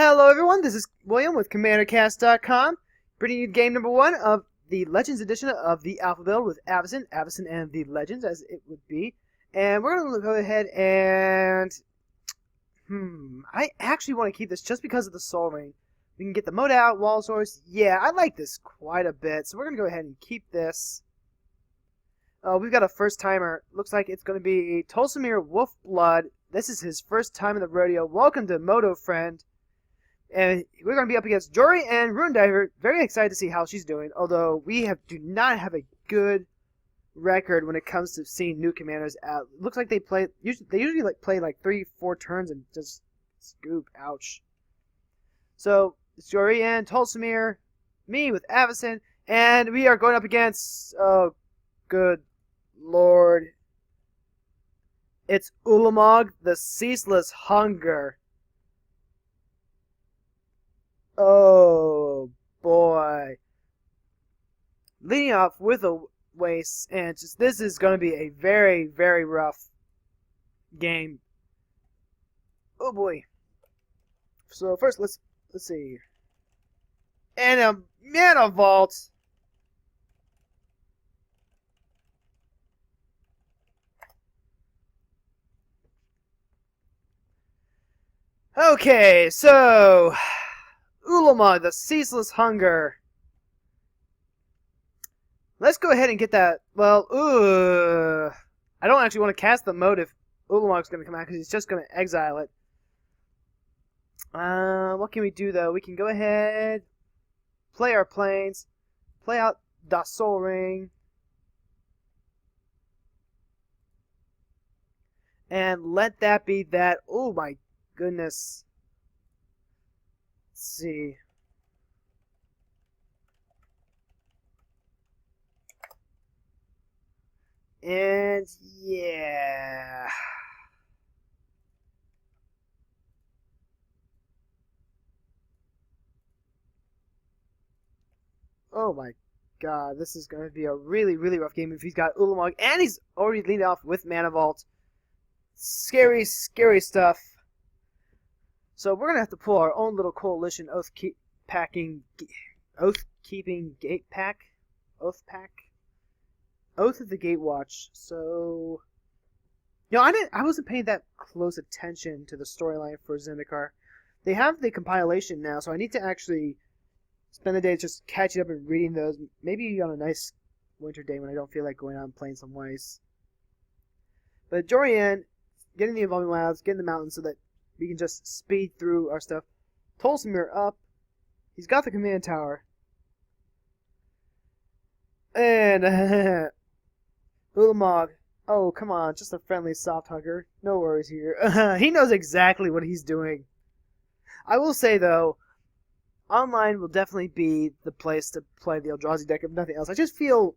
Hello everyone, this is William with CommanderCast.com, bringing you game number 1 of the Legends edition of the Alpha Build with Avacyn and the Legends, as it would be. And we're going to go ahead and... I actually want to keep this just because of the Soul Ring. We can get the mode out, wall source. Yeah, I like this quite a bit, so we're going to go ahead and keep this. We've got a first timer. Looks like it's going to be Tolsimir Wolfblood. This is his first time in the rodeo. Welcome to Moto Friend. And we're going to be up against Jory and Rune Diver. Very excited to see how she's doing. Although we do not have a good record when it comes to seeing new commanders out. Looks like they usually play like 3-4 turns and just scoop. Ouch. So it's Jory and Tolsimir, me with Avacyn, and we are going up against. Oh, good lord! It's Ulamog, the Ceaseless Hunger. Oh boy. Leading off with a waste, and this is going to be a very, very rough game. Oh boy. So first let's see. And a Mana Vault. Okay, so Ulamog, the Ceaseless Hunger. Let's go ahead and get that. Well, I don't actually want to cast the mode if Ulamog's going to come out because he's just going to exile it. What can we do though? We can go ahead, play our planes, play out the Soul Ring, and let that be that. Oh my goodness. Let's see. And yeah. Oh my god, this is going to be a really, really rough game if he's got Ulamog and he's already leading off with Mana Vault. Scary, scary stuff. So we're going to have to pull our own little coalition oath-keeping gate pack? Oath pack? Oath of the Gatewatch. So, I wasn't paying that close attention to the storyline for Zendikar. They have the compilation now, so I need to actually spend the day just catching up and reading those. Maybe on a nice winter day when I don't feel like going out and playing some ways. But Jorian, getting the Evolving Wilds, getting the mountains so that we can just speed through our stuff. Tolsimir up. He's got the command tower. And Ulamog. Oh, come on. Just a friendly soft hugger. No worries here. He knows exactly what he's doing. I will say, though, online will definitely be the place to play the Eldrazi deck if nothing else. I just feel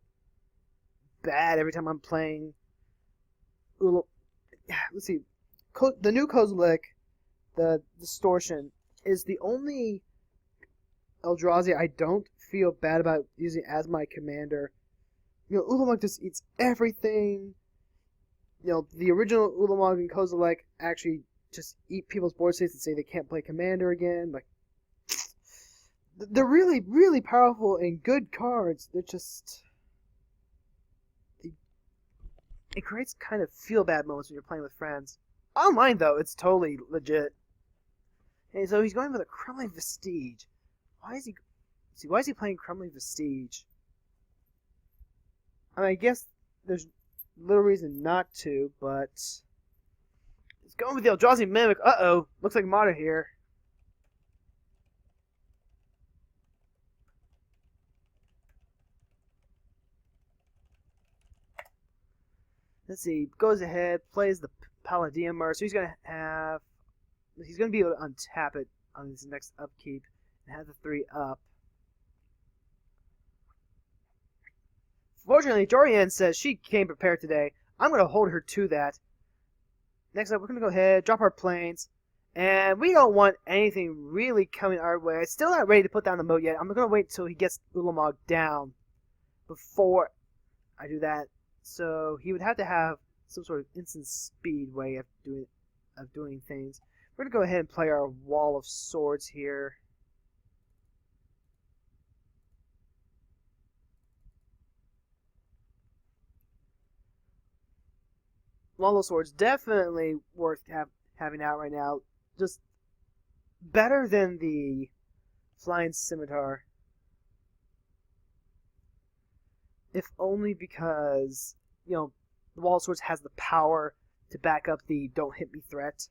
bad every time I'm playing Let's see. The new Kozilek, the Distortion, is the only Eldrazi I don't feel bad about using as my commander. Ulamog just eats everything. The original Ulamog and Kozilek actually just eat people's board states and say they can't play commander again. Like, they're really, really powerful and good cards. They're just... It creates kind of feel-bad moments when you're playing with friends. Online, though, it's totally legit. And so he's going with a Crumbling Vestige. Why is he playing Crumbling Vestige? I mean, I guess there's little reason not to, but he's going with the Eldrazi Mimic. Uh-oh. Looks like Mata here. Let's see. Goes ahead, plays the Paladiumar, so he's going to be able to untap it on his next upkeep and have the 3 up. Fortunately, Jorian says she came prepared today. I'm going to hold her to that. Next up, we're going to go ahead, drop our planes, and we don't want anything really coming our way. I'm still not ready to put down the moat yet. I'm going to wait until he gets Ulamog down before I do that. So he would have to have some sort of instant speed way of doing things. We're going to go ahead and play our Wall of Swords here. Wall of Swords definitely worth having out right now. Just better than the Flying Scimitar. If only because, you know, the Wall of Swords has the power to back up the don't hit me threat.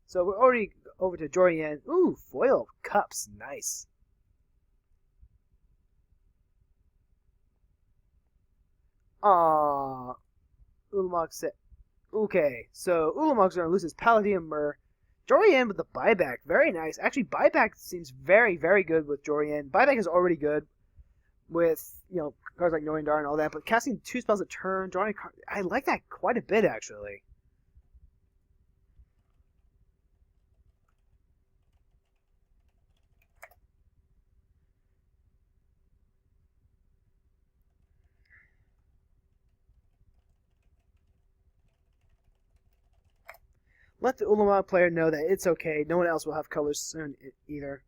So we're already over to Jorian. Ooh, foil cups. Nice. Ah, Ulamog said. Okay, so Ulamog's going to lose his Paladin Myrrh. Jorian with the buyback. Very nice. Actually, buyback seems very, very good with Jorian. Buyback is already good with, you know, cards like Knowing Dar and all that, but casting 2 spells a turn, drawing a card, I like that quite a bit, actually. Let the Ulamog player know that it's okay. No one else will have colors soon either.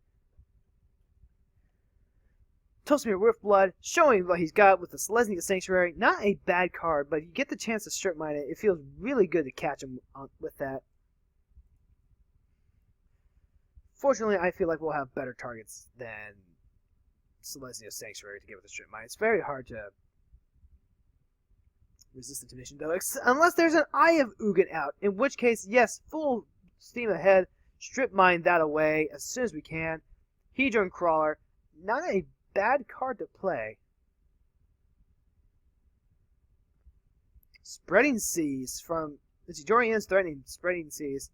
Toastimir with Blood, showing what he's got with the Selesnya Sanctuary. Not a bad card, but you get the chance to strip mine it. It feels really good to catch him with that. Fortunately, I feel like we'll have better targets than Selesnya Sanctuary to get with the strip mine. It's very hard to resist the temptation, though, unless there's an Eye of Ugin out, in which case, yes, full steam ahead, strip mine that away as soon as we can. Hedron Crawler, not a bad card to play. Spreading Seas from Jorian's threatening Spreading Seas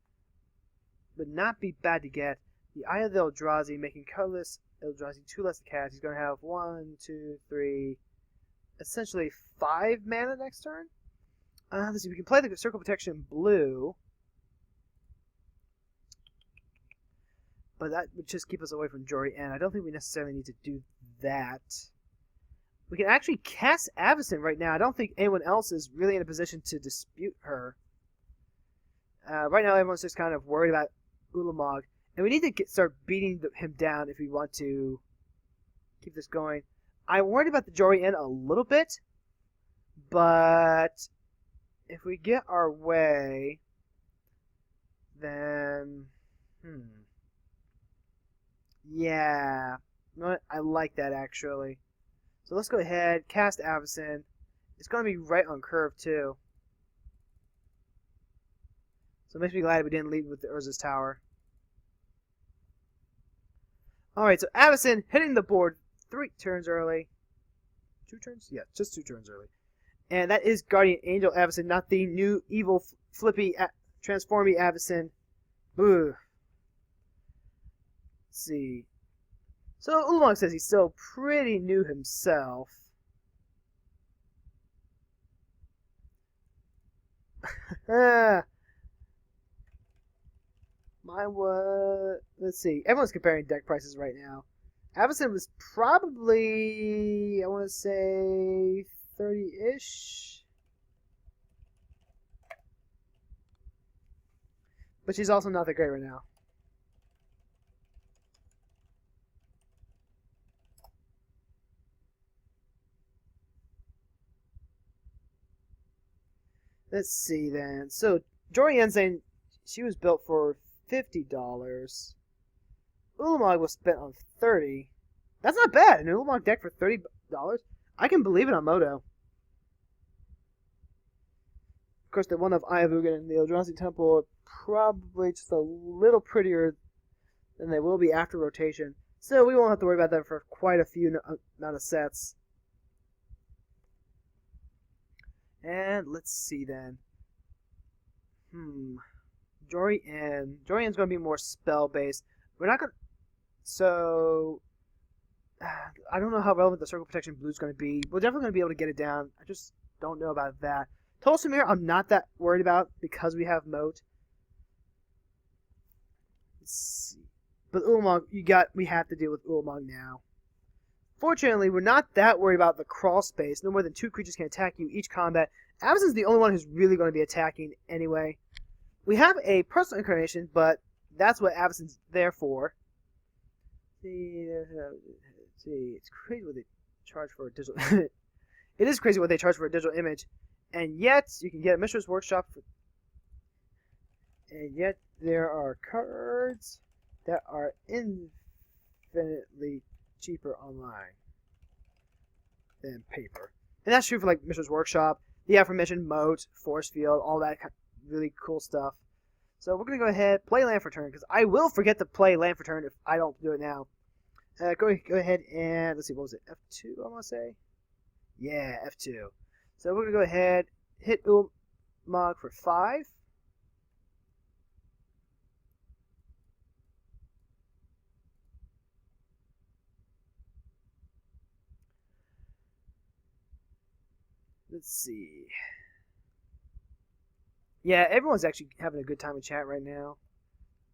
would not be bad to get. The Eye of the Eldrazi, making colorless Eldrazi 2 less to cast. He's going to have 1, 2, 3, essentially 5 mana next turn. Let's see, we can play the Circle Protection blue, but that would just keep us away from Jorian. I don't think we necessarily need to do that. We can actually cast Avacyn right now. I don't think anyone else is really in a position to dispute her. Right now, everyone's just kind of worried about Ulamog, and we need to start beating him down if we want to keep this going. I'm worried about the Jorian a little bit, but if we get our way, then yeah, you know what? I like that actually. So let's go ahead, cast Avacyn. It's going to be right on curve too. So it makes me glad we didn't lead with the Urza's Tower. Alright, so Avacyn hitting the board 3 turns early. 2 turns? Yeah, just 2 turns early. And that is Guardian Angel Avacyn, not the new evil flippy transformy Avacyn. Ugh. Let's see. So Ulamog says he's still pretty new himself. Mine was... Let's see. Everyone's comparing deck prices right now. Avacyn was probably, I want to say, 30-ish. But she's also not that great right now. Let's see then. So, Jorian's saying she was built for $50. Ulamog was spent on $30. That's not bad. An Ulamog deck for $30. I can believe it on Moto. Of course, the one of Eye of Ugin and the Eldrazi Temple are probably just a little prettier than they will be after rotation. So we won't have to worry about that for quite a few amount of sets. And let's see then. Jorian's going to be more spell-based. We're not going to... So... I don't know how relevant the Circle Protection Blue is going to be. We're definitely going to be able to get it down. I just don't know about that. Toastimir, I'm not that worried about because we have Moat. Let's see. But Ulamog, we have to deal with Ulamog now. Fortunately, we're not that worried about the crawl space. No more than 2 creatures can attack you each combat. Avacyn's the only one who's really going to be attacking anyway. we have a personal incarnation, but that's what Avacyn's there for. See, it's crazy what they charge for a digital. It is crazy what they charge for a digital image, and yet you can get a Mystery's Workshop. And yet there are cards that are infinitely cheaper online than paper. And that's true for like Mystery's Workshop, the aforementioned moat, force field, all that kind of really cool stuff. So we're going to go ahead, play land for turn, because I will forget to play land for turn if I don't do it now. Go ahead and, let's see, what was it, F2 I want to say? Yeah, F2. So we're going to go ahead, hit Ulamog for 5. Let's see. Yeah, everyone's actually having a good time in chat right now.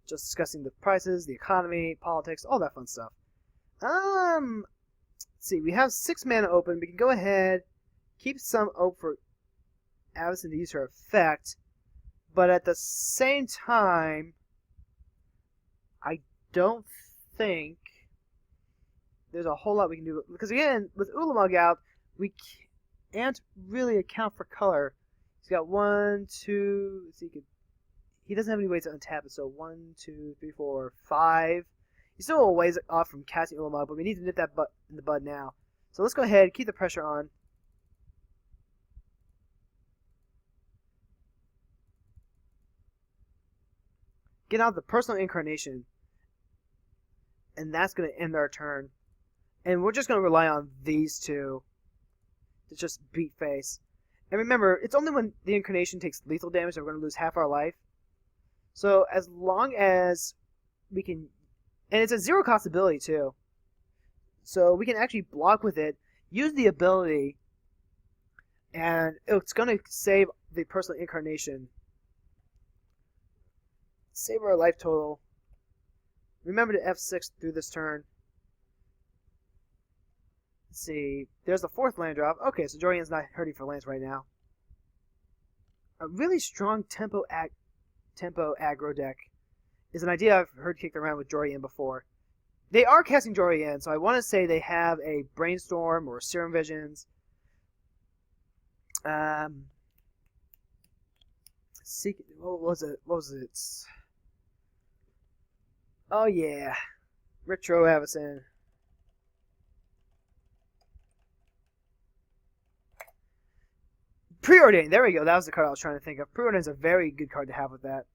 Just discussing the prices, the economy, politics, all that fun stuff. Let's see. We have 6 mana open. We can go ahead, keep some open for Avacyn to use her effect. But at the same time, I don't think there's a whole lot we can do. Because again, with Ulamog out, we can't really account for color. He's got 1, 2. So he doesn't have any ways to untap it. So 1, 2, 3, 4, 5. He's still a ways off from casting Ulamog, but we need to nip that in the bud now. So let's go ahead, keep the pressure on. Get out the personal incarnation, and that's going to end our turn. And we're just going to rely on these two to just beat face. And remember, it's only when the incarnation takes lethal damage that we're going to lose half our life. So as long as we can... And it's a 0 cost ability, too. So we can actually block with it, use the ability, and it's going to save the personal incarnation. Save our life total. Remember to F6 through this turn. Let's see. There's the 4th land drop. Okay, so Jorian's not hurting for lands right now. A really strong tempo aggro deck is an idea I've heard kicked around with Jorian before. They are casting Jorian, so I want to say they have a Brainstorm or Serum Visions. What was it? Oh yeah, Retro Avacyn. Preordain. There we go. That was the card I was trying to think of. Preordain is a very good card to have with that.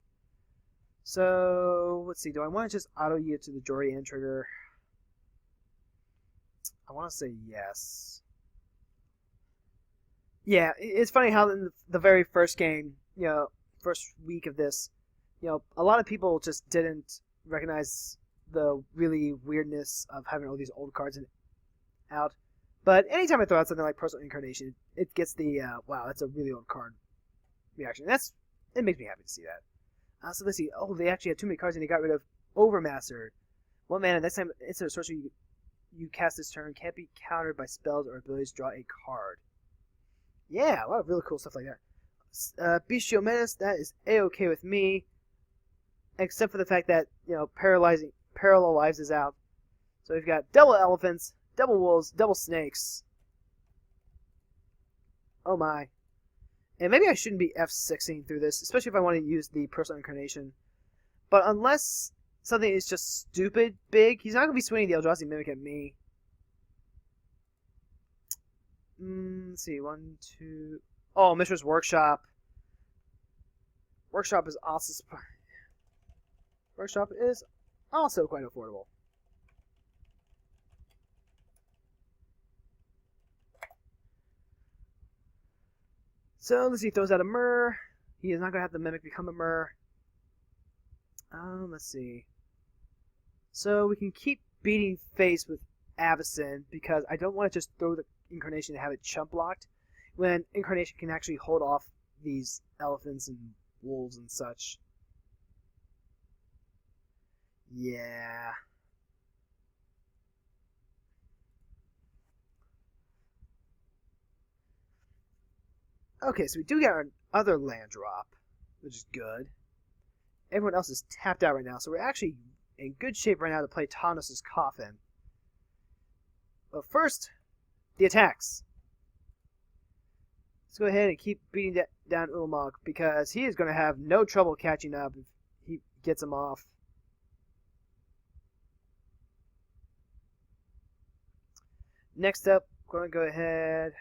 So let's see. Do I want to just auto yield to the Jorian trigger? I want to say yes. Yeah, it's funny how in the very first game, first week of this, a lot of people just didn't recognize the really weirdness of having all these old cards out. But anytime I throw out something like Personal Incarnation, it gets the, wow, that's a really old card reaction. It makes me happy to see that. So let's see. Oh, they actually had too many cards and they got rid of Overmaster. 1 mana, next time it's a sorcery you cast this turn can't be countered by spells or abilities to draw a card. Yeah, a lot of really cool stuff like that. Bestial Menace, that is A-okay with me. Except for the fact that, Parallel Lives is out. So we've got double elephants, double wolves, double snakes. Oh my. And maybe I shouldn't be F6ing through this, especially if I want to use the Personal Incarnation. But unless something is just stupid big, he's not going to be swinging the Eldrazi Mimic at me. Let's see, 1, 2... Oh, Mystery's Workshop. Workshop is also quite affordable. So let's see, he throws out a Myr. He is not going to have the Mimic become a Myr. Let's see. So we can keep beating face with Avacyn because I don't want to just throw the Incarnation to have it chump blocked when Incarnation can actually hold off these elephants and wolves and such. Yeah. Okay, so we do get our other land drop, which is good. everyone else is tapped out right now, so we're actually in good shape right now to play Tanos' Coffin. But first, the attacks. Let's go ahead and keep beating down Ulamog, because he is going to have no trouble catching up if he gets him off. Next up, we're going to go ahead.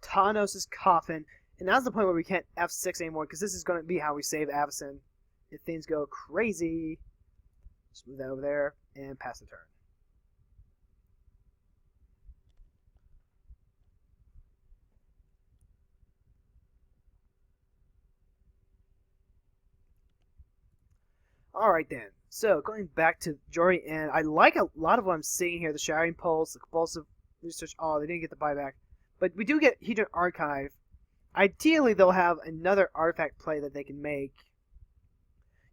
Tanos' Coffin. And now's the point where we can't F6 anymore, because this is going to be how we save Avacyn. If things go crazy, just move that over there and pass the turn. Alright then, so going back to Jory, and I like a lot of what I'm seeing here, the Shattering Pulse, the Compulsive Research. Oh, they didn't get the buyback. But we do get Hedron Archive. Ideally, they'll have another artifact play that they can make.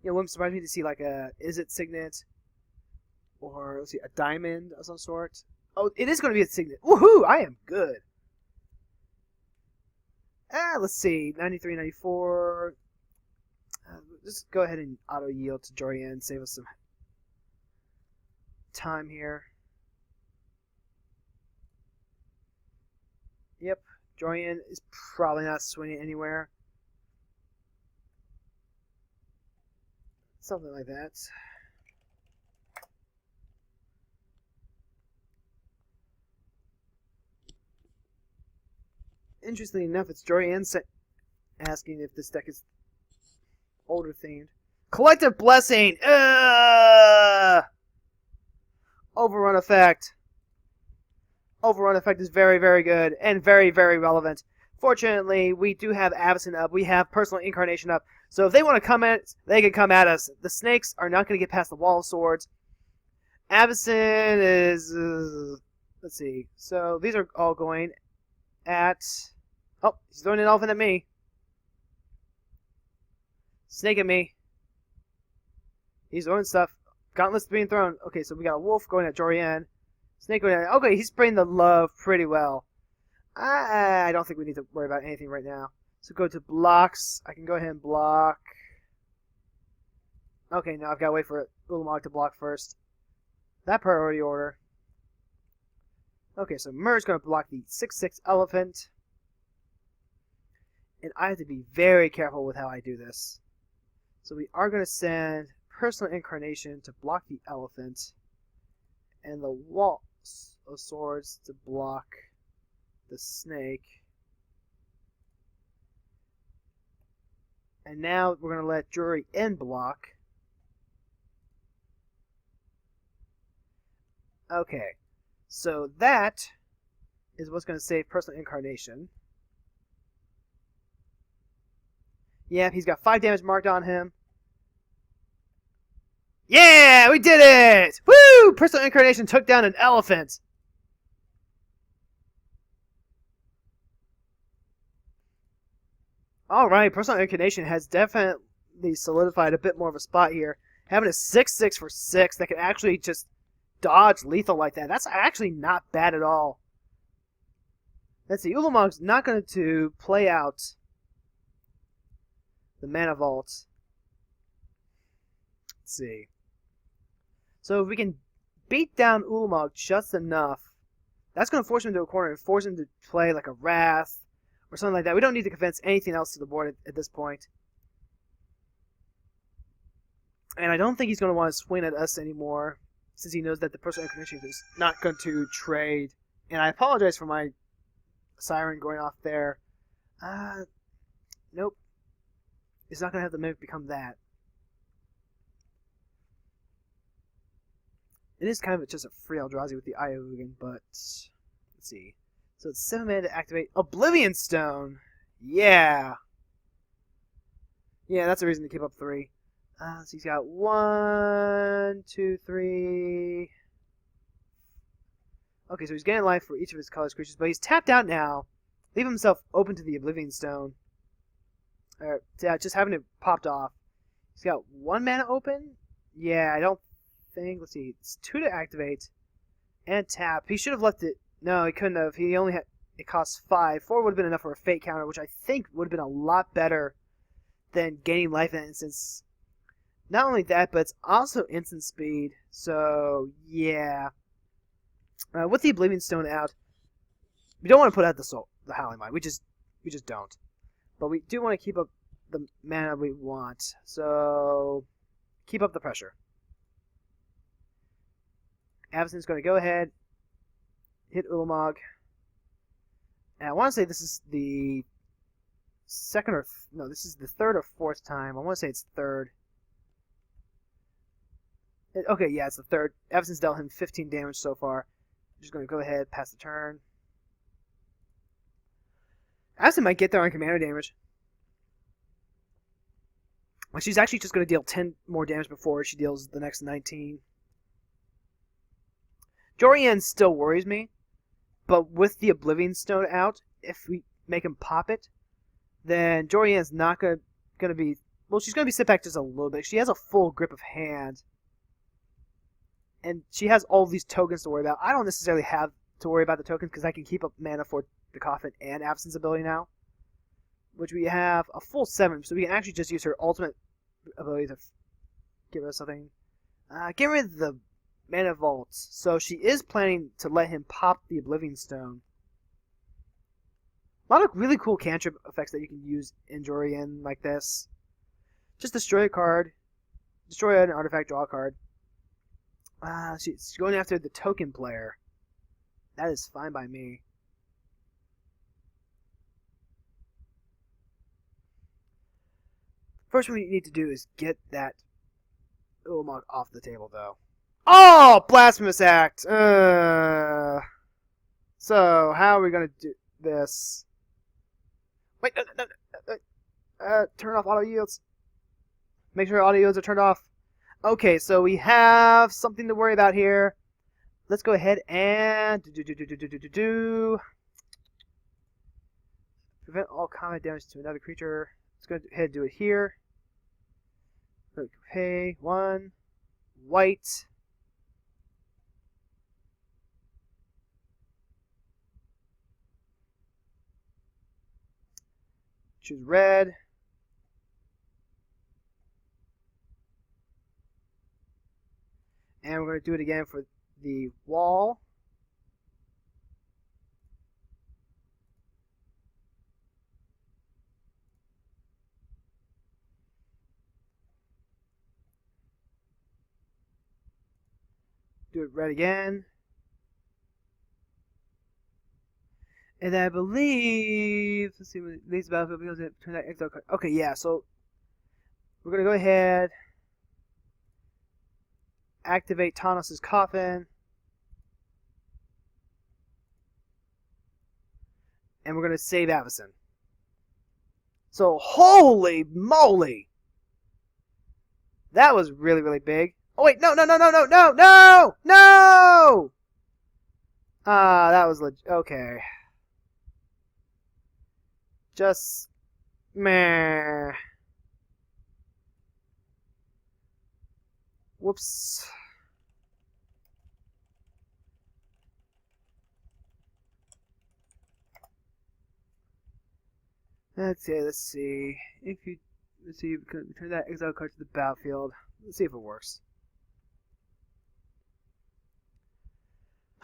You know, it wouldn't surprise me to see like a Is It Signet, or let's see, a Diamond of some sort. Oh, it is going to be a Signet. Woohoo! I am good. Let's see, 93, 94. Just go ahead and auto yield to Jorian, save us some time here. Yep, Jorian is probably not swinging anywhere. Something like that. Interestingly enough, it's Jorian asking if this deck is older themed. Collective Blessing! Overrun effect. Overrun effect is very, very good and very, very relevant. Fortunately, we do have Avacyn up. We have Personal Incarnation up. So if they want to come at us, they can come at us. The snakes are not going to get past the Wall of Swords. Avacyn is... let's see. So these are all going at... Oh, he's throwing an elephant at me. Snake at me. He's throwing stuff. Gauntlets being thrown. Okay, so we got a wolf going at Jorian. Snake going at... Okay, he's spraying the love pretty well. I don't think we need to worry about anything right now. So go to blocks. I can go ahead and block. Okay, now I've got to wait for Ulamog to block first. That priority order. Okay, so Mur's going to block the 6/6 elephant. And I have to be very careful with how I do this. So we are going to send Personal Incarnation to block the elephant. And the Wall of Swords to block the snake. And now we're going to let Jury in block. Okay, so that is what's going to save Personal Incarnation. Yeah, he's got 5 damage marked on him. Yeah, we did it! Woo! Personal Incarnation took down an elephant. Alright, Personal Incarnation has definitely solidified a bit more of a spot here. Having a 6/6 for 6 that can actually just dodge lethal like that, that's actually not bad at all. Let's see, Ulamog's not going to play out the Mana Vault. Let's see. So if we can beat down Ulamog just enough, that's going to force him into a corner and force him to play like a Wrath or something like that. We don't need to convince anything else to the board at this point. And I don't think he's going to want to swing at us anymore, since he knows that the Personal Incarnation is not going to trade. And I apologize for my siren going off there. Nope. It's not going to have the Mimic become that. It is kind of just a free Eldrazi with the Iogan, but let's see. So it's 7 mana to activate Oblivion Stone. Yeah. Yeah, that's a reason to keep up 3. So he's got 1, 2, 3. Okay, so he's getting life for each of his colorless creatures, but he's tapped out now. Leave himself open to the Oblivion Stone. Just having it popped off. He's got 1 mana open? Yeah, I don't think. Let's see. It's 2 to activate. And tap. He should have left it. No, he couldn't have. He only had it costs 5. 4 would have been enough for a fate counter, which I think would have been a lot better than gaining life in that instance. Not only that, but it's also instant speed. So, yeah. With the Oblivion Stone out, we don't want to put out the Howling Mine. We just don't. But we do want to keep up the mana we want. So, keep up the pressure. Avacyn's going to go ahead, hit Ulamog. And I want to say this is the second or... no, this is the third or fourth time. I want to say it's third. Okay, yeah, it's the third. Avacyn's dealt him 15 damage so far. I'm just going to go ahead, pass the turn. Avacyn might get there on commander damage. Like, she's actually just going to deal 10 more damage before she deals the next 19. Jorian still worries me, but with the Oblivion Stone out, if we make him pop it, then Jorian's not going to be... well, she's going to be set back just a little bit. She has a full grip of hand, and she has all these tokens to worry about. I don't necessarily have to worry about the tokens because I can keep up mana for the Coffin and Avacyn's ability now, which we have a full 7, so we can actually just use her ultimate ability to get rid of something. Get rid of the Mana Vaults. So she is planning to let him pop the Oblivion Stone. A lot of really cool cantrip effects that you can use in Jorian like this. Just destroy a card, destroy an artifact, draw a card. She's going after the token player. That is fine by me. First, what we need to do is get that Ulamog off the table, though. Oh, blasphemous act! So, how are we gonna do this? Wait, turn off auto yields. Make sure auto yields are turned off. Okay, so we have something to worry about here. Let's go ahead and prevent all combat damage to another creature. Let's go ahead and do it here. Okay, 1 white. Choose red. And we're going to do it again for the wall. Do it red again. And I believe, let's see, when it leaves the battlefield, because it turn that exile card. Okay, yeah, so we're going to go ahead, activate Tanos' Coffin, and we're going to save Avacyn. So, holy moly! That was really, really big. Oh, wait, no! That was legit. Okay. Just meh. Whoops. Let's see. If you return that exile card to the battlefield. Let's see if it works.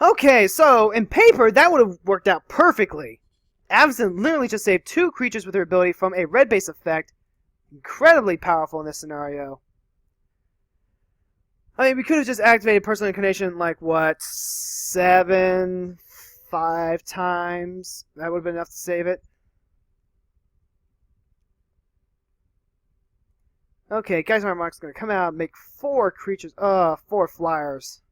Okay, so in paper that would have worked out perfectly. Avacyn literally just saved 2 creatures with her ability from a red base effect. Incredibly powerful in this scenario. I mean, we could have just activated Personal Incarnation like, what, 5 times? That would have been enough to save it. Okay, Geysmar Mark's going to come out and make 4 creatures, 4 flyers.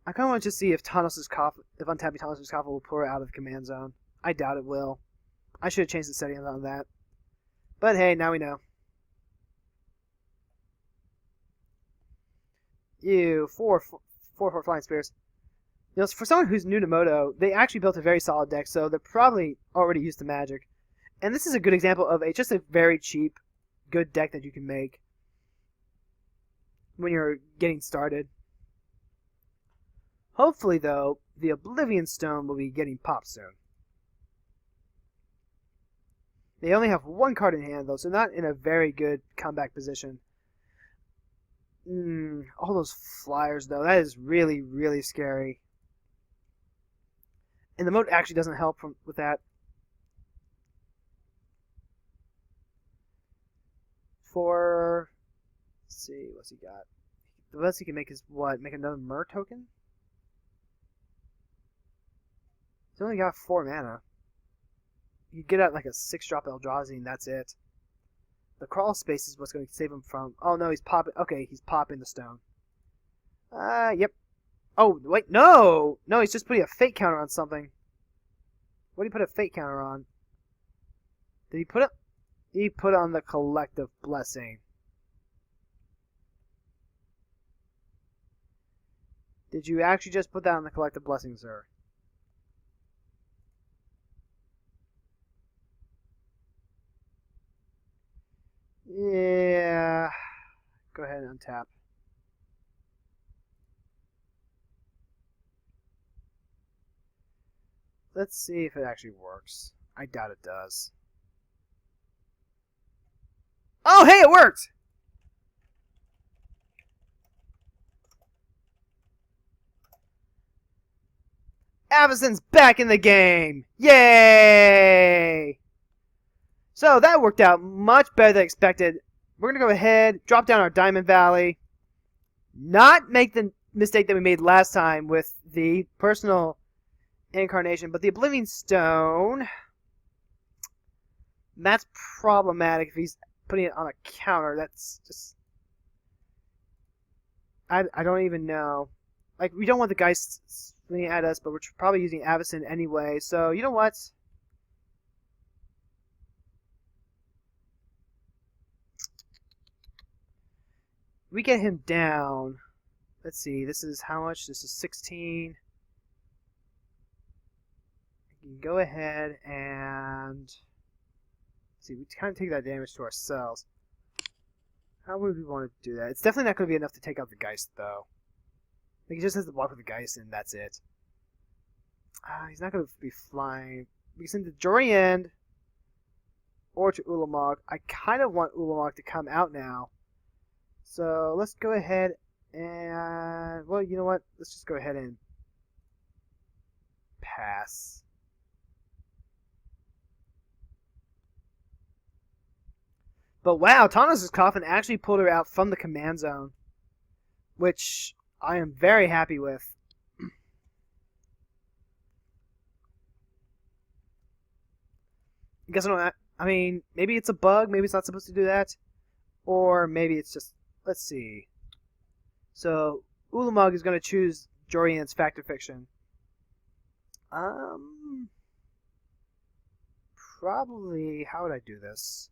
I kind of want to just see if untapping Tanos' Coffin will pour out of the command zone. I doubt it will. I should have changed the settings on that. But hey, now we know. Ew, 4 Flying Spears. You know, for someone who's new to Moto, they actually built a very solid deck, so they're probably already used to Magic. And this is a good example of just a very cheap, good deck that you can make when you're getting started. Hopefully, though, the Oblivion Stone will be getting popped soon. They only have one card in hand, though, so not in a very good comeback position. All those flyers, though, that is really, really scary. And the moat actually doesn't help with that. Let's see, what's he got? The best he can make is what? Make another Mer token? He's only got 4 mana. You get out like a 6-drop Eldrazi and that's it. The crawl space is what's going to save him from... Oh no, he's popping... Okay, he's popping the stone. Yep. Oh, wait, no! No, he's just putting a fate counter on something. What did he put a fate counter on? Did he put it? He put on the Collective Blessing. Did you actually just put that on the Collective Blessing, sir? Yeah. Go ahead and untap. Let's see if it actually works. I doubt it does. Oh, hey, it worked! Avacyn's back in the game! Yay! So that worked out much better than expected. We're going to go ahead, drop down our Diamond Valley, not make the mistake that we made last time with the personal incarnation, but the Oblivion Stone. That's problematic if he's putting it on a counter. That's just... I don't even know. Like, we don't want the guys swinging at us, but we're probably using Avacyn anyway. So, you know what? We get him down. Let's see. This is how much? This is 16. We can go ahead and... see, we kind of take that damage to ourselves. How would we want to do that? It's definitely not going to be enough to take out the Geist, though. Like, he just has to block with the Geist, and that's it. He's not going to be flying. We can send to Joriand or to Ulamog. I kind of want Ulamog to come out now. So, let's go ahead and... well, you know what? Let's just go ahead and pass. But wow, Tawnos' Coffin actually pulled her out from the command zone, which I am very happy with. I mean, maybe it's a bug, maybe it's not supposed to do that, or maybe it's just, let's see. So, Ulamog is going to choose Jorian's Fact or Fiction. Probably, how would I do this?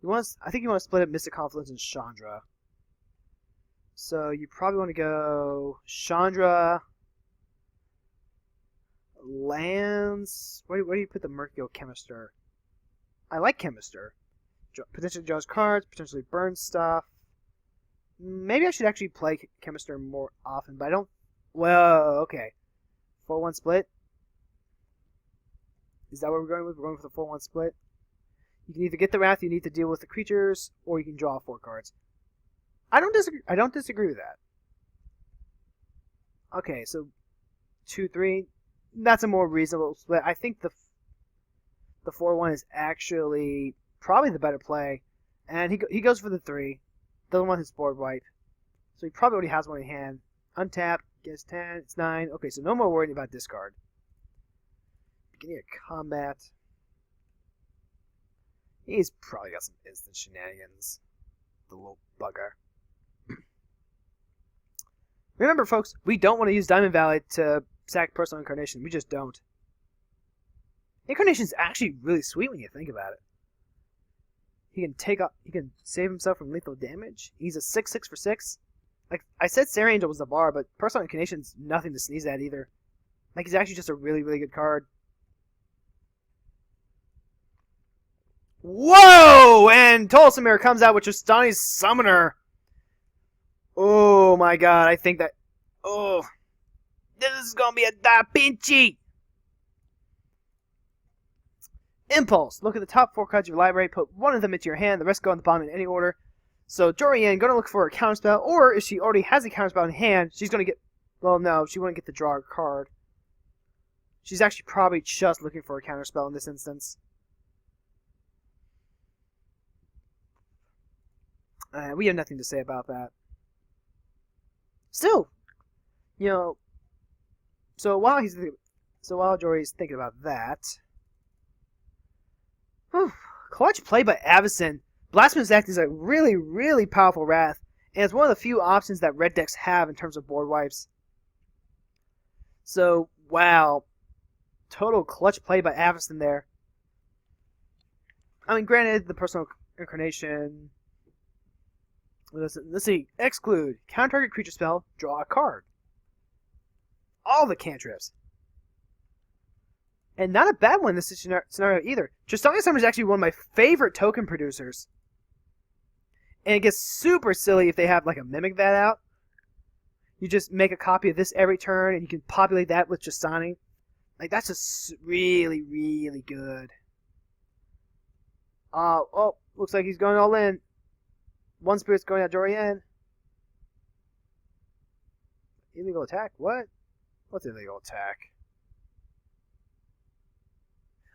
I think you want to split up Mystic Confluence and Chandra. So you probably want to go Chandra, lands. Where do you put the Mercurial Chemister? I like Chemister. Potentially draws cards, potentially burns stuff. Maybe I should actually play Chemister more often, but I don't. Well, okay. 4-1 split. Is that what we're going with? We're going with a 4-1 split. You can either get the Wrath you need to deal with the creatures, or you can draw 4 cards. I don't disagree with that. Okay, so 2-3. That's a more reasonable split. I think the 4-1 is actually probably the better play. And he goes for the 3. Doesn't want his board wipe. So he probably already has one in hand. Untap, gets 10, it's 9. Okay, so no more worrying about discard. Beginning of combat. He's probably got some instant shenanigans. The little bugger. Remember, folks, we don't want to use Diamond Valley to sack Personal Incarnation. We just don't. Incarnation's actually really sweet when you think about it. He can save himself from lethal damage. He's a 6/6 for 6. Like I said, Sarah Angel was the bar, but Personal Incarnation's nothing to sneeze at either. Like he's actually just a really, really good card. Whoa! And Tolsimir comes out with Justani's Summoner. Oh my god, I think that... oh. This is gonna be a Da Vinci! Impulse. Look at the top 4 cards of your library, put one of them into your hand, the rest go on the bottom in any order. So Jorian gonna look for a counterspell, or if she already has a counterspell in hand, she's gonna get... Well, no, she wouldn't get to draw a card. She's actually probably just looking for a counterspell in this instance. We have nothing to say about that. Still, you know, so while Jory's thinking about that, clutch play by Avacyn. Blasphemous Act is a really, really powerful wrath, and it's one of the few options that red decks have in terms of board wipes. So, wow, total clutch play by Avacyn there. I mean, granted, the personal incarnation. Let's see. Exclude. Counter target creature spell. Draw a card. All the cantrips. And not a bad one in this scenario either. Tristania Summer is actually one of my favorite token producers. And it gets super silly if they have like a Mimic that out. You just make a copy of this every turn and you can populate that with Tristani. Like, that's just really, really good. Oh, looks like he's going all in. One spirit's going at Jorian. Illegal attack? What? What's illegal attack?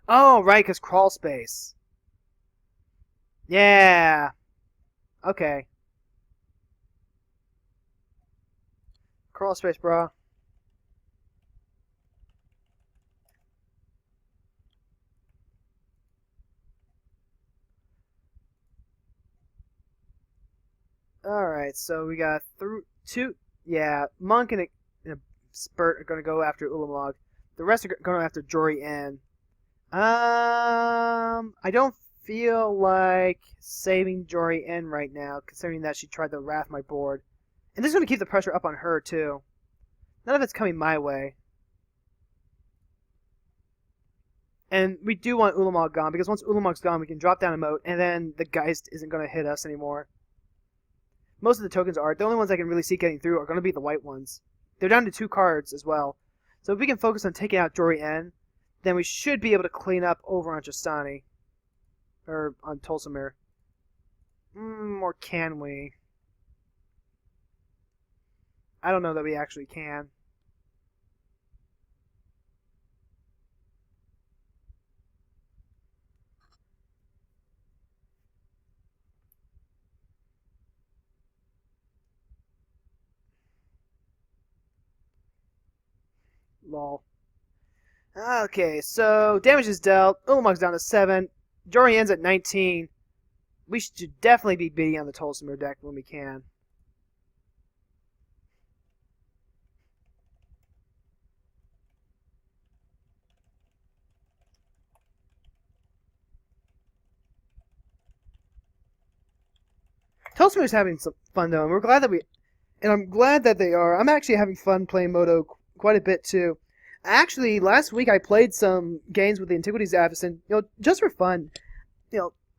Oh, right, because crawl space. Yeah. Okay. Crawl space, bro. Alright, so we got two. Yeah, Monk and a Spurt are going to go after Ulamog. The rest are going after Jorian. I don't feel like saving Jorian right now, considering that she tried to wrath my board. And this is going to keep the pressure up on her, too. None of it's coming my way. And we do want Ulamog gone, because once Ulamog's gone, we can drop down a moat, and then the Geist isn't going to hit us anymore. Most of the tokens are. The only ones I can really see getting through are going to be the white ones. They're down to 2 cards as well. So if we can focus on taking out Jorian, then we should be able to clean up over on Tristani. Or on Tolsimir. Or can we? I don't know that we actually can. Lol. Okay, so damage is dealt. Ulamog's down to 7. Jorian's at 19. We should definitely be beating on the Tolsimir deck when we can. Tolsimir's having some fun though, and we're glad that I'm glad that they are. I'm actually having fun playing Moto quite a bit too. Actually, last week I played some games with the Antiquities Avacyn, just for fun.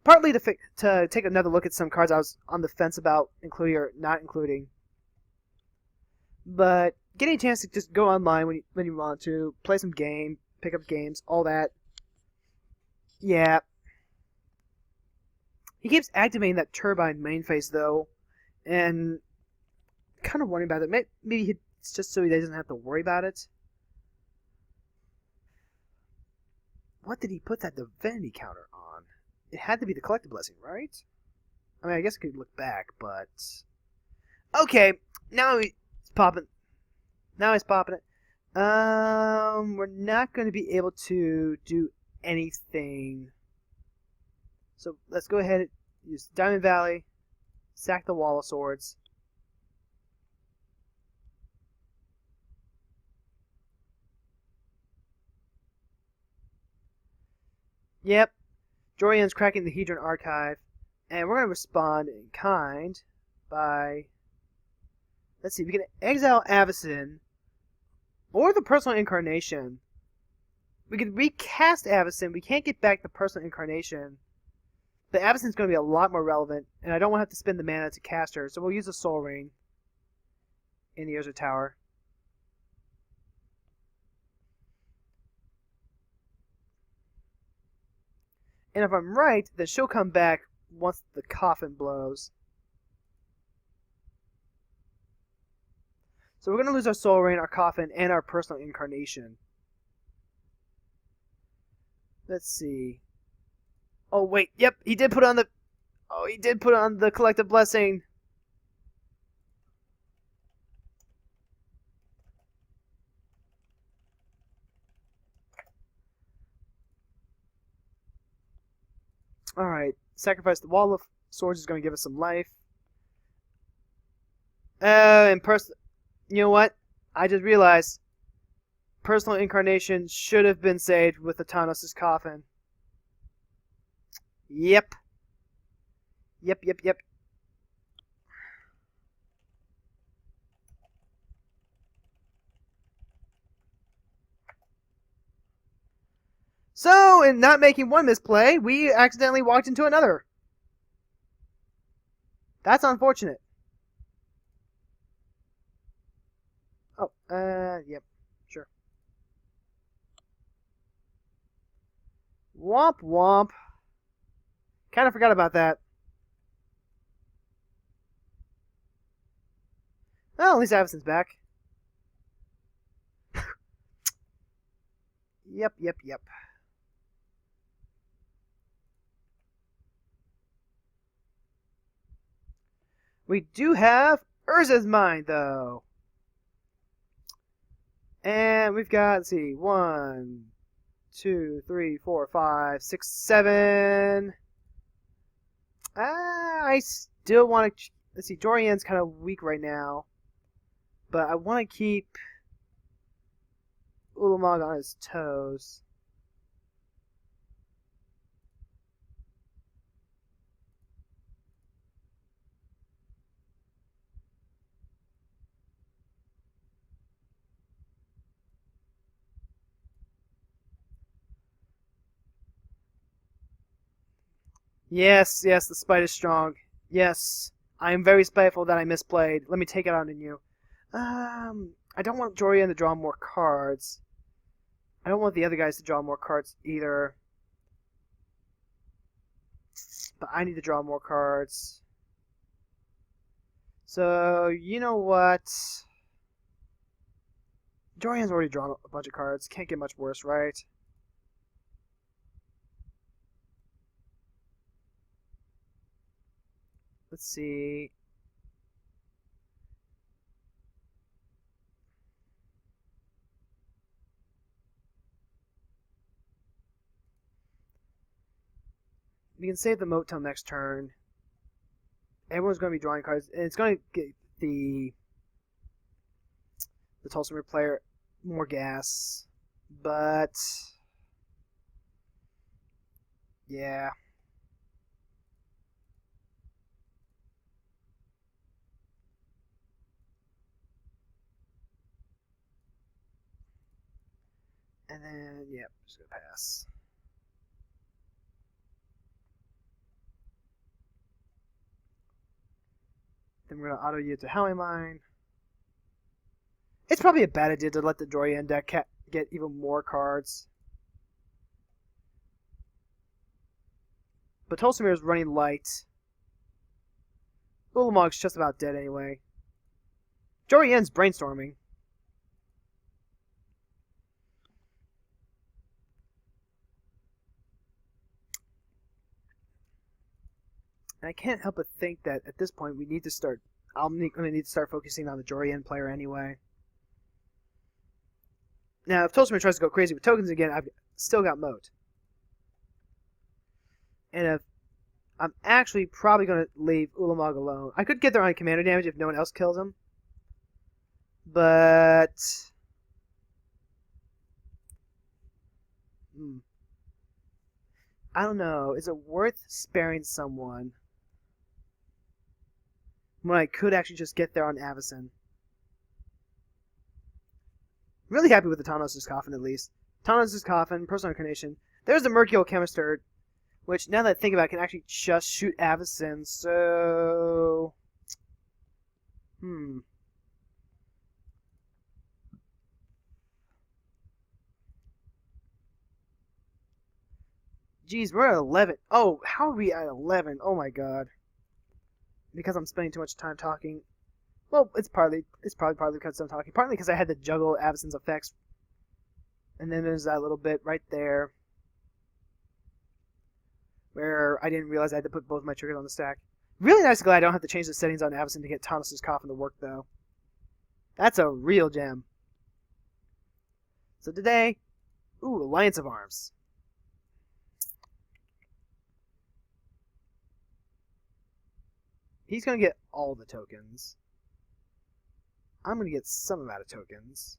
Partly to take another look at some cards I was on the fence about including or not including. But getting a chance to just go online when you want to, play some game, pick up games, all that. Yeah. He keeps activating that turbine main phase though, and kind of worrying about it. Maybe it's just so he doesn't have to worry about it. What did he put that divinity counter on? It had to be the collective blessing, right? I mean, I guess I could look back, but... Okay, now he's popping. Now he's popping it. We're not going to be able to do anything. So let's go ahead and use Diamond Valley, sack the Wall of Swords. Yep, Jorian's cracking the Hedron Archive, and we're going to respond in kind by... Let's see, we can exile Avacyn, or the Personal Incarnation. We can recast Avacyn. We can't get back the Personal Incarnation. But Avacyn's going to be a lot more relevant, and I don't want to have to spend the mana to cast her, so we'll use a Soul Ring in the Urza Tower. And if I'm right, then she'll come back once the coffin blows. So we're going to lose our soul ring, our coffin, and our personal incarnation. Let's see. Oh, wait. Yep, he did put on the... Oh, he did put on the collective blessing. Alright. Sacrifice the wall of swords is going to give us some life. And you know what? I just realized personal incarnation should have been saved with the Thanos' coffin. Yep. Yep. So, in not making one misplay, we accidentally walked into another. That's unfortunate. Oh, yep, sure. Womp womp. Kind of forgot about that. Well, at least Avacyn's back. Yep. We do have Urza's Mind, though. And we've got, let's see, 1, 2, 3, 4, 5, 6, 7. I still want to... Let's see, Jorian's kind of weak right now. But I want to keep Ulamog on his toes. Yes, the spite is strong. Yes, I am very spiteful that I misplayed. Let me take it out on you. I don't want Jorian to draw more cards. I don't want the other guys to draw more cards either. But I need to draw more cards. So, you know what? Jorian's already drawn a bunch of cards. Can't get much worse, right? Let's see. We can save the moat till next turn. Everyone's going to be drawing cards, and it's going to get the Tulsimir player more gas. But yeah. And then, yep, just gonna pass. Then we're gonna auto you to Howling Mine. It's probably a bad idea to let the Jorian deck get even more cards. But Tulsimir is running light. Ulamog's just about dead anyway. Jorian's brainstorming. And I can't help but think that at this point we need to start... I'm going to need to start focusing on the Jorian player anyway. Now, if Tulsimir tries to go crazy with tokens again, I've still got Moat. And if I'm actually probably going to leave Ulamog alone. I could get there on commander damage if no one else kills him. But... I don't know. Is it worth sparing someone when I could actually just get there on Avacyn? Really happy with the Thanos' Coffin, at least. Thanos' Coffin, Personal Incarnation. There's the Mercurial Chemister, which, now that I think about it, can actually just shoot Avacyn, so... Jeez, we're at 11. Oh, how are we at 11? Oh my god. Because I'm spending too much time talking. Well, it's probably because I'm talking. Partly because I had to juggle Avacyn's effects. And then there's that little bit right there where I didn't realize I had to put both my triggers on the stack. Really nice glad I don't have to change the settings on Avacyn to get Thomas's coffin to work, though. That's a real gem. So today, ooh, Alliance of Arms. He's going to get all the tokens. I'm going to get some amount of tokens.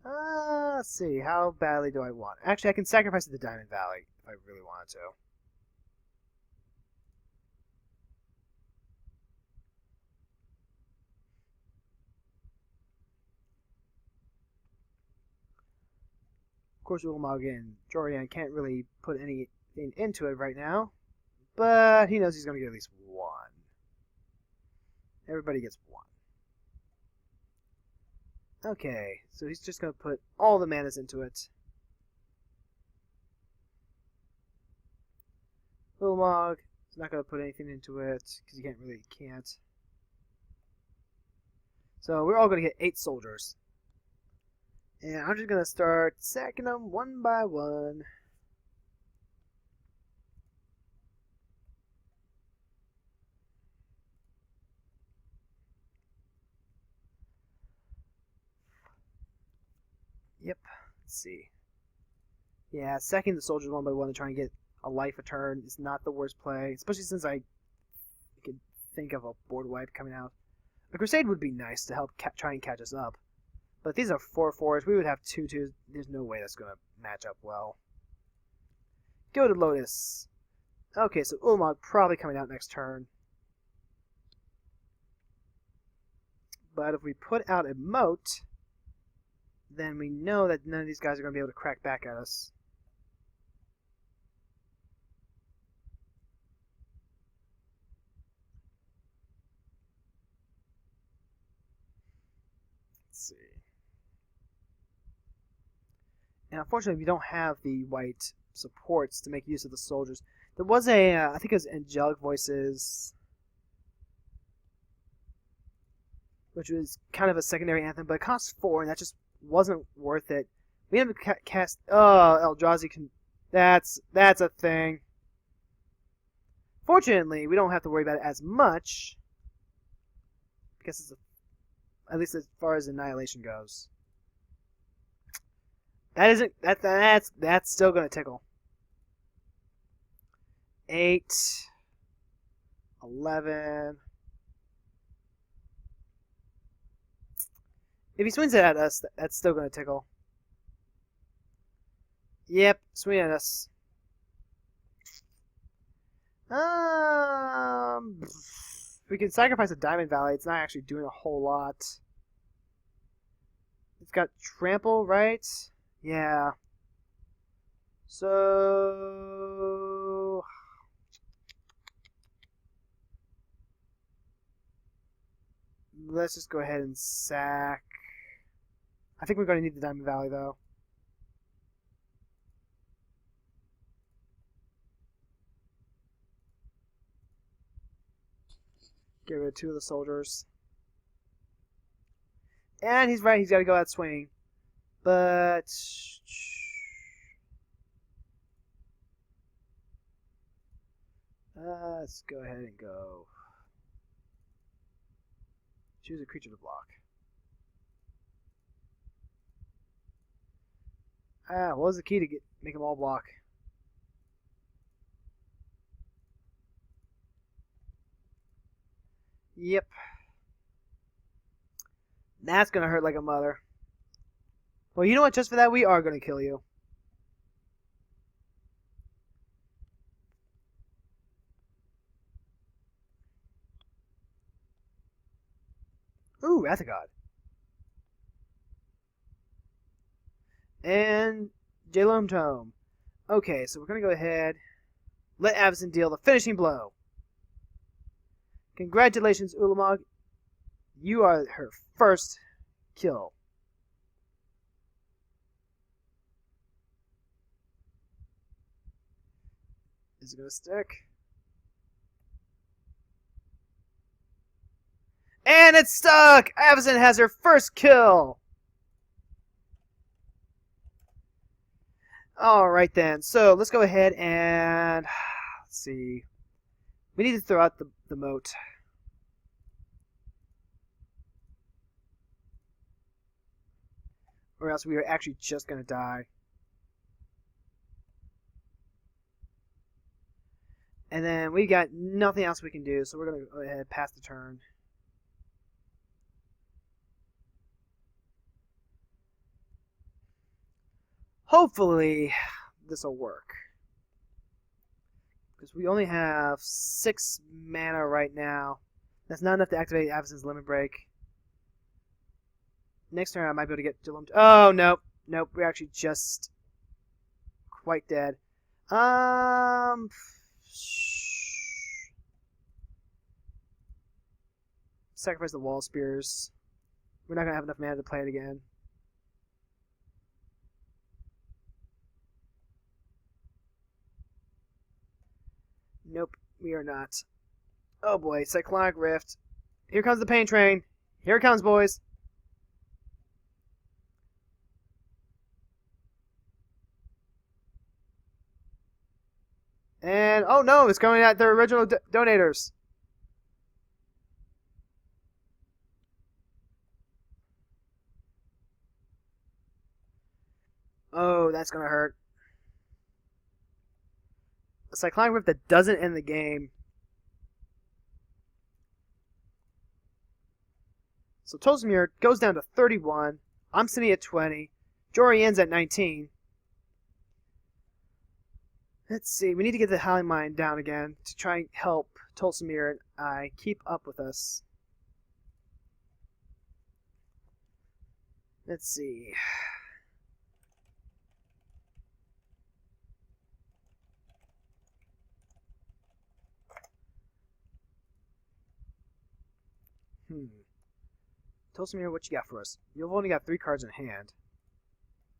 Let's see. How badly do I want? Actually, I can sacrifice the Diamond Valley if I really wanted to. Of course, Ulamog and Jorian can't really put anything into it right now. But he knows he's going to get at least one. Everybody gets one. Okay, so he's just going to put all the manas into it. Ulamog is not going to put anything into it because he can't. So we're all going to get 8 soldiers. And I'm just going to start sacking them one by one. Yep, let's see. Yeah, sacking the soldiers one by one to try and get a life return is not the worst play, especially since I could think of a board wipe coming out. A crusade would be nice to help try and catch us up. But these are 4/4s. We would have 2/2s. There's no way that's going to match up well. Go to Lotus. Okay, so Ulamog probably coming out next turn. But if we put out a moat, then we know that none of these guys are going to be able to crack back at us. Let's see. And unfortunately, we don't have the white supports to make use of the soldiers. There was a, I think it was Angelic Voices, which was kind of a secondary anthem, but it costs 4, and that just wasn't worth it. We have to cast. Oh, Eldrazi can. That's a thing. Fortunately, we don't have to worry about it as much because it's at least as far as Annihilation goes. That isn't. That's still gonna tickle. 8, 11. If he swings it at us, that's still going to tickle. Yep, swing at us. We can sacrifice a Diamond Valley. It's not actually doing a whole lot. It's got Trample, right? Yeah. So... let's just go ahead and sack. I think we're going to need the Diamond Valley, though. Get rid of 2 of the soldiers. And he's right, he's got to go out swinging. But... let's go ahead and go. Choose a creature to block. What was the key to make them all block? Yep. That's gonna hurt like a mother. Well, you know what? Just for that, we are gonna kill you. Ooh, that's a god. And Jalom Tome. Okay, so we're going to go ahead. Let Avacyn deal the finishing blow. Congratulations, Ulamog. You are her first kill. Is it gonna stick? And it's stuck! Avacyn has her first kill! Alright then, so let's go ahead and... Let's see. We need to throw out the moat. Or else we are actually just gonna die. And then we got nothing else we can do, so we're gonna go ahead and pass the turn. Hopefully, this will work. Because we only have 6 mana right now. That's not enough to activate Avacyn's Limit Break. Next turn I might be able to get Dilumed. Oh, nope. Nope, we're actually just quite dead. Sacrifice the Wall Spears. We're not going to have enough mana to play it again. Nope, we are not. Oh boy, Cyclonic Rift. Here comes the pain train. Here it comes, boys. And, oh no, it's going at their original donators. Oh, that's going to hurt. A Cyclonic Rift that doesn't end the game. So Tolsimir goes down to 31. I'm sitting at 20. Jorian's at 19. Let's see. We need to get the Howling Mine down again to try and help Tolsimir and I keep up with us. Let's see. Tolsimir, what you got for us? You've only got 3 cards in hand.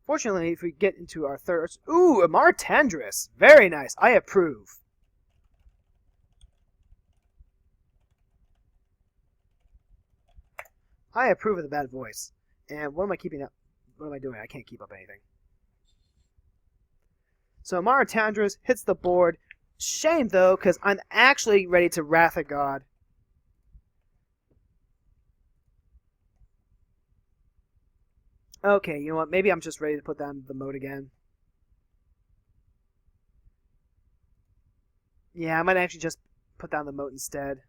Fortunately, if we get into our third... Ooh, Amar Tandris! Very nice. I approve. I approve of the bad voice. And what am I keeping up? What am I doing? I can't keep up anything. So Amar Tandris hits the board. Shame, though, because I'm actually ready to Wrath of God. Okay, you know what? Maybe I'm just ready to put down the moat again. Yeah, I might actually just put down the moat instead.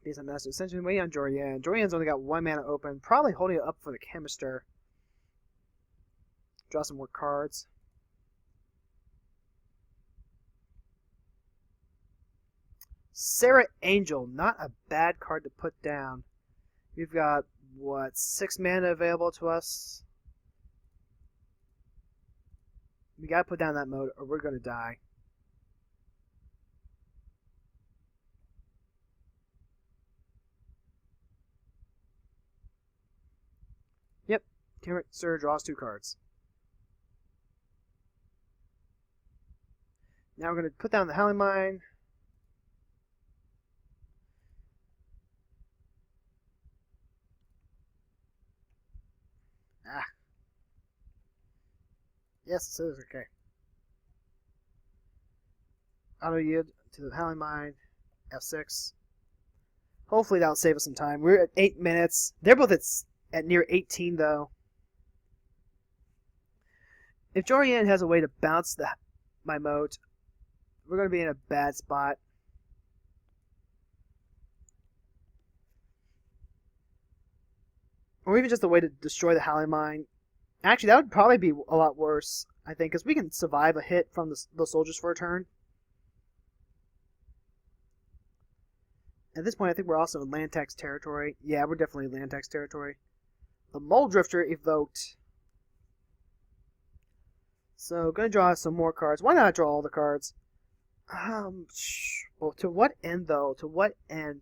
Because I'm Master Ascension, waiting on Jorian. Jorian's only got 1 mana open, probably holding it up for the Chemister. Draw some more cards. Sarah Angel, not a bad card to put down. We've got, what, 6 mana available to us? We gotta put down that mode or we're gonna die. Yep, Chemister draws 2 cards. Now we're gonna put down the Howling Mine. Ah. Yes, it is okay. Auto yield to the Howling Mine. F6. Hopefully that'll save us some time. We're at 8 minutes. They're both at near 18 though. If Jorian has a way to bounce my moat, we're going to be in a bad spot. Or even just a way to destroy the Howling Mine. Actually, that would probably be a lot worse, I think, because we can survive a hit from the soldiers for a turn. At this point, I think we're also in Lantax territory. Yeah, we're definitely in Lantax territory. The Mole Drifter evoked. So, gonna draw some more cards. Why not draw all the cards? Well, to what end, though? To what end?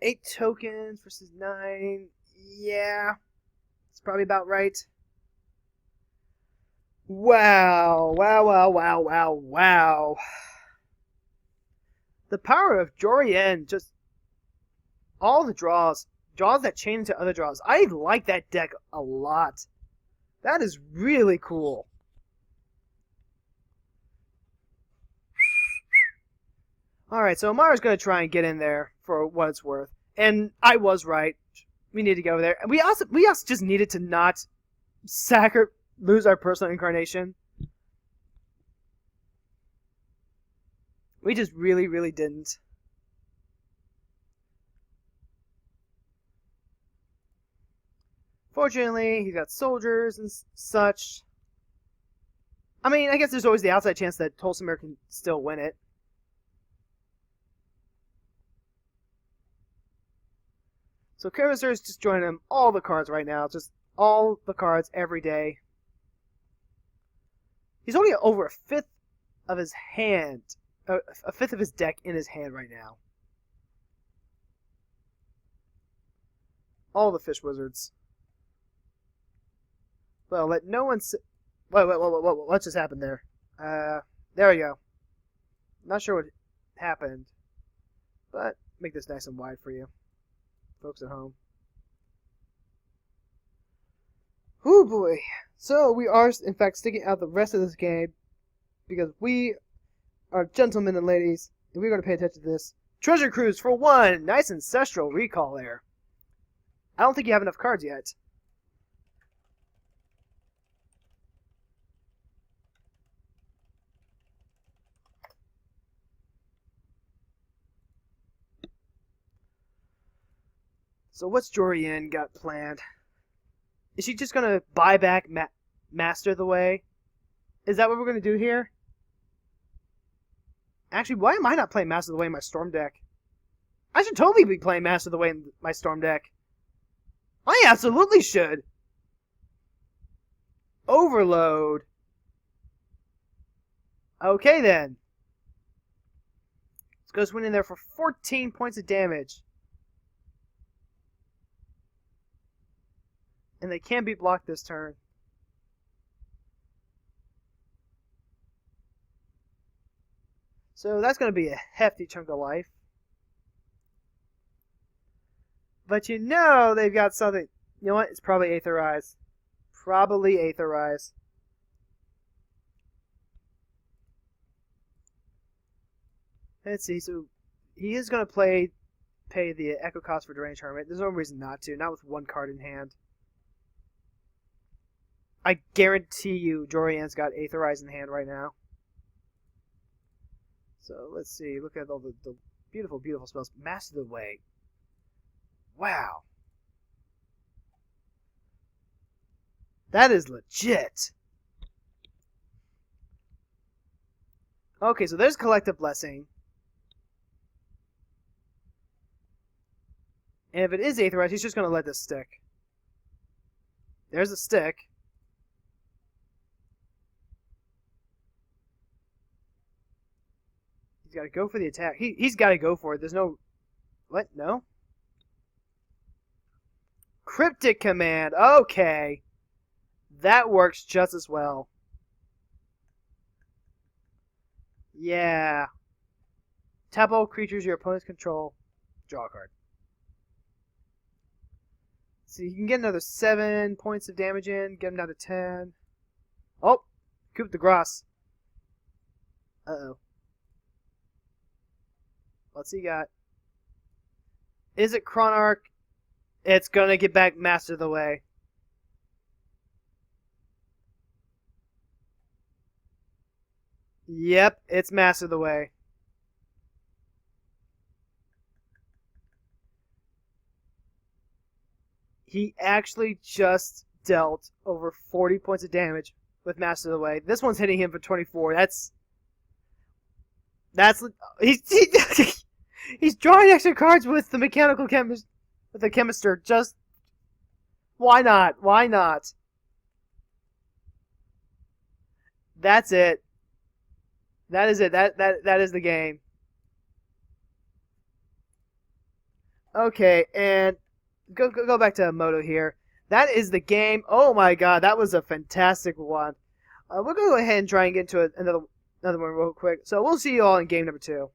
8 tokens versus 9. Yeah, it's probably about right. Wow, wow, wow, wow, wow, wow. The power of Jorien, just all the draws that chain into other draws. I like that deck a lot. That is really cool. Alright, so Amara's going to try and get in there for what it's worth. And I was right. We need to go over there. And we also just needed to not lose our personal incarnation. We just really, really didn't. Fortunately, he's got soldiers and such. I mean, I guess there's always the outside chance that Tolsimir can still win it. So Kervisser is just joining him all the cards right now. Just all the cards every day. He's only over a fifth of his hand. A fifth of his deck in his hand right now. All the fish wizards. Well, let no one... what just happened there? There we go. Not sure what happened. But make this nice and wide for you. Folks at home. Oh boy. So we are, in fact, sticking out the rest of this game. Because we are gentlemen and ladies. And we're going to pay attention to this. Treasure Cruise for 1. Nice ancestral recall there. I don't think you have enough cards yet. So what's Jorien got planned? Is she just going to buy back Master the Way? Is that what we're going to do here? Actually, why am I not playing Master the Way in my Storm deck? I should totally be playing Master the Way in my Storm deck. I absolutely should. Overload. Okay then. Let's go swing in there for 14 points of damage. And they can be blocked this turn. So that's going to be a hefty chunk of life. But you know they've got something. You know what? It's probably Aetherize. Probably Aetherize. Let's see. So he is going to pay the Echo cost for Drainage Hermit. There's no reason not to. Not with one card in hand. I guarantee you Jorian's got Aetherize in hand right now. So let's see. Look at all the beautiful, beautiful spells. Master the Way. Wow. That is legit. Okay, so there's Collective Blessing. And if it is Aetherize, he's just going to let this stick. There's a stick. He's got to go for the attack. He's got to go for it. There's no... What? No? Cryptic Command. Okay. That works just as well. Yeah. Tap all creatures your opponents control. Draw a card. So you can get another 7 points of damage in. Get him down to 10. Oh! Coup de grace. Uh-oh. What's he got? Is it Chronarch? It's gonna get back Master the Way. Yep, it's Master the Way. He actually just dealt over 40 points of damage with Master the Way. This one's hitting him for 24. He's drawing extra cards with the mechanical chemist, with the chemister. Just why not? Why not? That's it. That is it. That is the game. Okay, and go back to Moto here. That is the game. Oh my god, that was a fantastic one. We're gonna go ahead and try and get into another one real quick. So we'll see you all in game number 2.